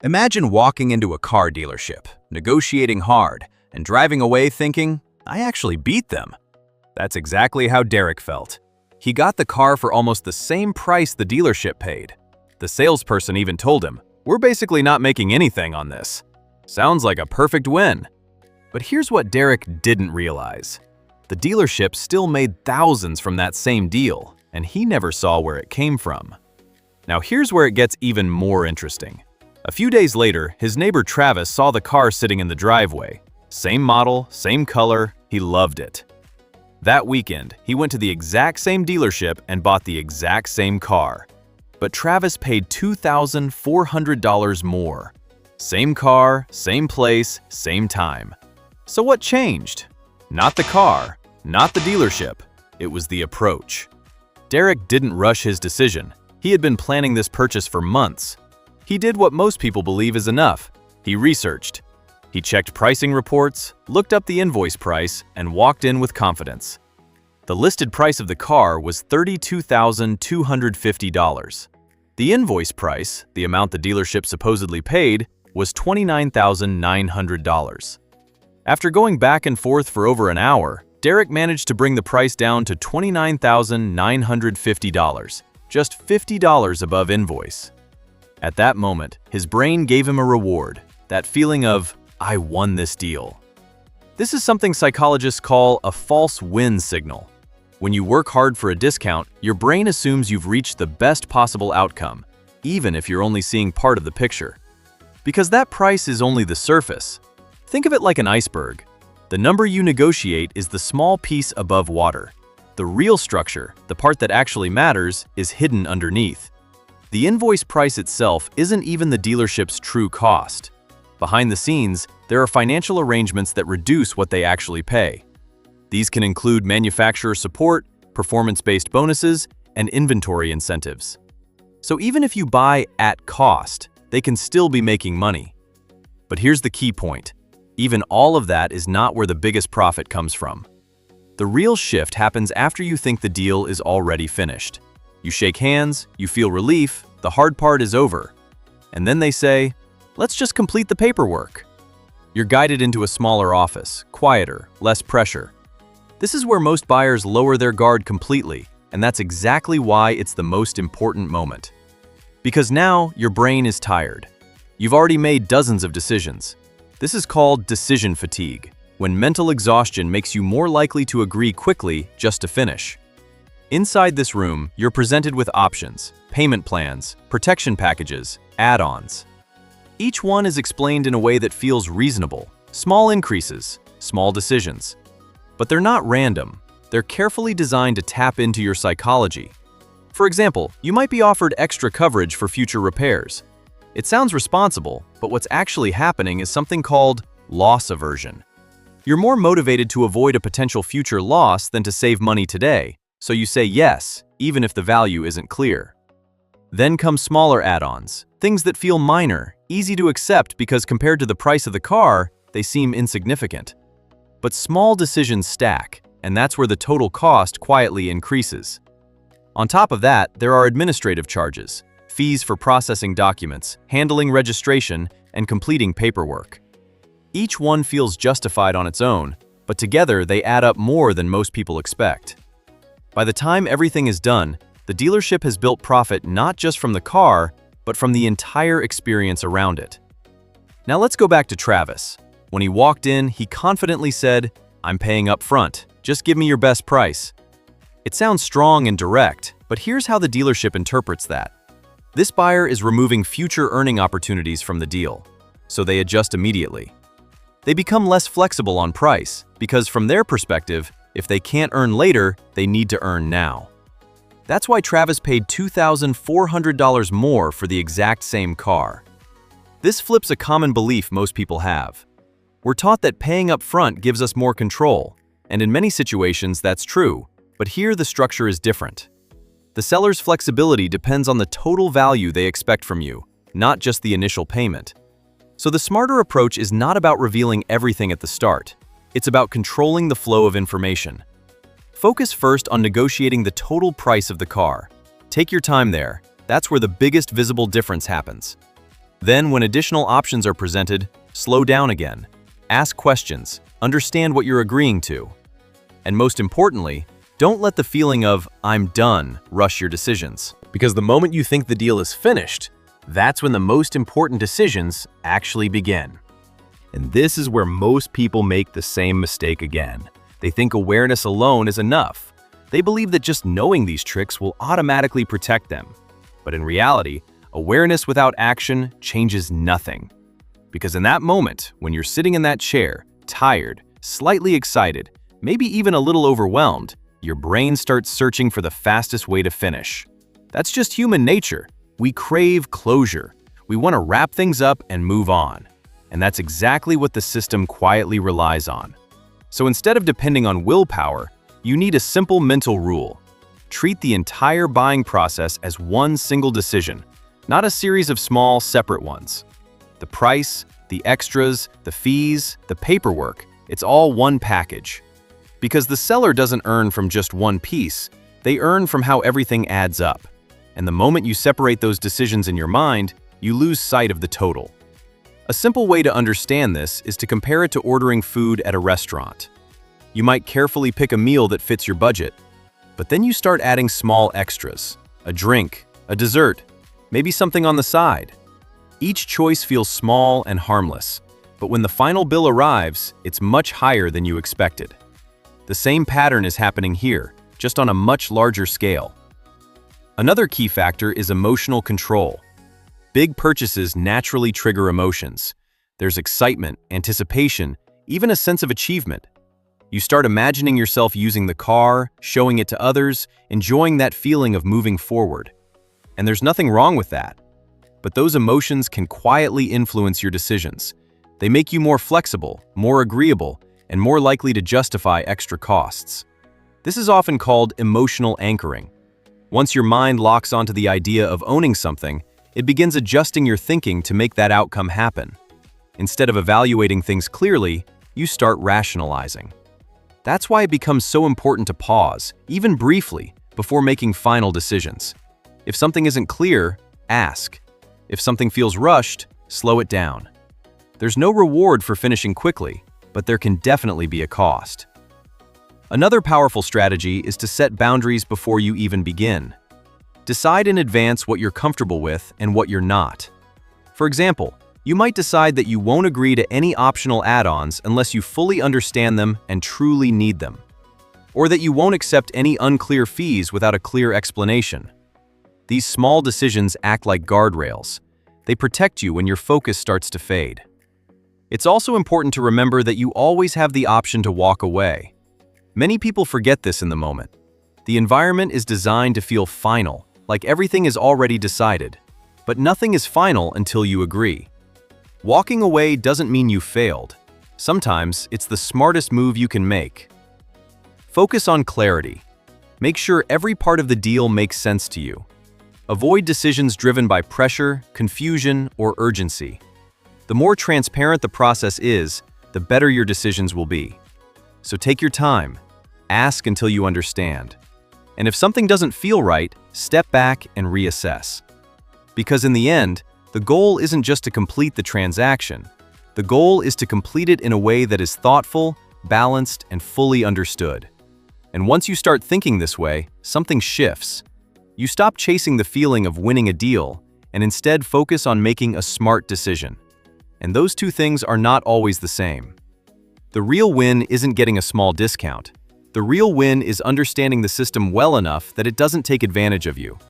Imagine walking into a car dealership, negotiating hard, and driving away thinking, I actually beat them. That's exactly how Derek felt. He got the car for almost the same price the dealership paid. The salesperson even told him, we're basically not making anything on this. Sounds like a perfect win. But here's what Derek didn't realize. The dealership still made thousands from that same deal, and he never saw where it came from. Now here's where it gets even more interesting. A few days later, his neighbor Travis saw the car sitting in the driveway. Same model, same color, he loved it. That weekend, he went to the exact same dealership and bought the exact same car. But Travis paid $2,400 more. Same car, same place, same time. So what changed? Not the car, not the dealership. It was the approach. Derek didn't rush his decision. He had been planning this purchase for months. He did what most people believe is enough. He researched. He checked pricing reports, looked up the invoice price, and walked in with confidence. The listed price of the car was $32,250. The invoice price, the amount the dealership supposedly paid, was $29,900. After going back and forth for over an hour, Derek managed to bring the price down to $29,950, just $50 above invoice. At that moment, his brain gave him a reward, that feeling of, I won this deal. This is something psychologists call a false win signal. When you work hard for a discount, your brain assumes you've reached the best possible outcome, even if you're only seeing part of the picture. Because that price is only the surface. Think of it like an iceberg. The number you negotiate is the small piece above water. The real structure, the part that actually matters, is hidden underneath. The invoice price itself isn't even the dealership's true cost. Behind the scenes, there are financial arrangements that reduce what they actually pay. These can include manufacturer support, performance-based bonuses, and inventory incentives. So even if you buy at cost, they can still be making money. But here's the key point. Even all of that is not where the biggest profit comes from. The real shift happens after you think the deal is already finished. You shake hands, you feel relief, the hard part is over. And then they say, let's just complete the paperwork. You're guided into a smaller office, quieter, less pressure. This is where most buyers lower their guard completely, and that's exactly why it's the most important moment. Because now your brain is tired. You've already made dozens of decisions. This is called decision fatigue, when mental exhaustion makes you more likely to agree quickly just to finish. Inside this room, you're presented with options, payment plans, protection packages, add-ons. Each one is explained in a way that feels reasonable. Small increases, small decisions. But they're not random. They're carefully designed to tap into your psychology. For example, you might be offered extra coverage for future repairs. It sounds responsible, but what's actually happening is something called loss aversion. You're more motivated to avoid a potential future loss than to save money today, so you say yes, even if the value isn't clear. Then come smaller add-ons, things that feel minor, easy to accept because compared to the price of the car, they seem insignificant. But small decisions stack, and that's where the total cost quietly increases. On top of that, there are administrative charges, fees for processing documents, handling registration, and completing paperwork. Each one feels justified on its own, but together they add up more than most people expect. By the time everything is done, the dealership has built profit not just from the car, but from the entire experience around it. Now let's go back to Travis. When he walked in, he confidently said, "I'm paying up front. Just give me your best price." It sounds strong and direct, but here's how the dealership interprets that. This buyer is removing future earning opportunities from the deal, so they adjust immediately. They become less flexible on price, because from their perspective, if they can't earn later, they need to earn now. That's why Travis paid $2,400 more for the exact same car. This flips a common belief most people have. We're taught that paying up front gives us more control, and in many situations that's true, but here the structure is different. The seller's flexibility depends on the total value they expect from you, not just the initial payment. So the smarter approach is not about revealing everything at the start. It's about controlling the flow of information. Focus first on negotiating the total price of the car. Take your time there. That's where the biggest visible difference happens. Then, when additional options are presented, slow down again. Ask questions, understand what you're agreeing to. And most importantly, don't let the feeling of, "I'm done," rush your decisions. Because the moment you think the deal is finished, that's when the most important decisions actually begin. And this is where most people make the same mistake again. They think awareness alone is enough. They believe that just knowing these tricks will automatically protect them. But in reality, awareness without action changes nothing. Because in that moment, when you're sitting in that chair, tired, slightly excited, maybe even a little overwhelmed, your brain starts searching for the fastest way to finish. That's just human nature. We crave closure. We want to wrap things up and move on. And that's exactly what the system quietly relies on. So instead of depending on willpower, you need a simple mental rule. Treat the entire buying process as one single decision, not a series of small, separate ones. The price, the extras, the fees, the paperwork, it's all one package. Because the seller doesn't earn from just one piece, they earn from how everything adds up. And the moment you separate those decisions in your mind, you lose sight of the total. A simple way to understand this is to compare it to ordering food at a restaurant. You might carefully pick a meal that fits your budget, but then you start adding small extras, a drink, a dessert, maybe something on the side. Each choice feels small and harmless, but when the final bill arrives, it's much higher than you expected. The same pattern is happening here, just on a much larger scale. Another key factor is emotional control. Big purchases naturally trigger emotions. There's excitement, anticipation, even a sense of achievement. You start imagining yourself using the car, showing it to others, enjoying that feeling of moving forward. And there's nothing wrong with that. But those emotions can quietly influence your decisions. They make you more flexible, more agreeable, and more likely to justify extra costs. This is often called emotional anchoring. Once your mind locks onto the idea of owning something, it begins adjusting your thinking to make that outcome happen. Instead of evaluating things clearly, you start rationalizing. That's why it becomes so important to pause, even briefly, before making final decisions. If something isn't clear, ask. If something feels rushed, slow it down. There's no reward for finishing quickly, but there can definitely be a cost. Another powerful strategy is to set boundaries before you even begin. Decide in advance what you're comfortable with and what you're not. For example, you might decide that you won't agree to any optional add-ons unless you fully understand them and truly need them. Or that you won't accept any unclear fees without a clear explanation. These small decisions act like guardrails. They protect you when your focus starts to fade. It's also important to remember that you always have the option to walk away. Many people forget this in the moment. The environment is designed to feel final, like everything is already decided. But nothing is final until you agree. Walking away doesn't mean you failed. Sometimes it's the smartest move you can make. Focus on clarity. Make sure every part of the deal makes sense to you. Avoid decisions driven by pressure, confusion, or urgency. The more transparent the process is, the better your decisions will be. So take your time. Ask until you understand. And if something doesn't feel right, step back and reassess. Because in the end, the goal isn't just to complete the transaction. The goal is to complete it in a way that is thoughtful, balanced, and fully understood. And once you start thinking this way, something shifts. You stop chasing the feeling of winning a deal and instead focus on making a smart decision. And those two things are not always the same. The real win isn't getting a small discount. The real win is understanding the system well enough that it doesn't take advantage of you.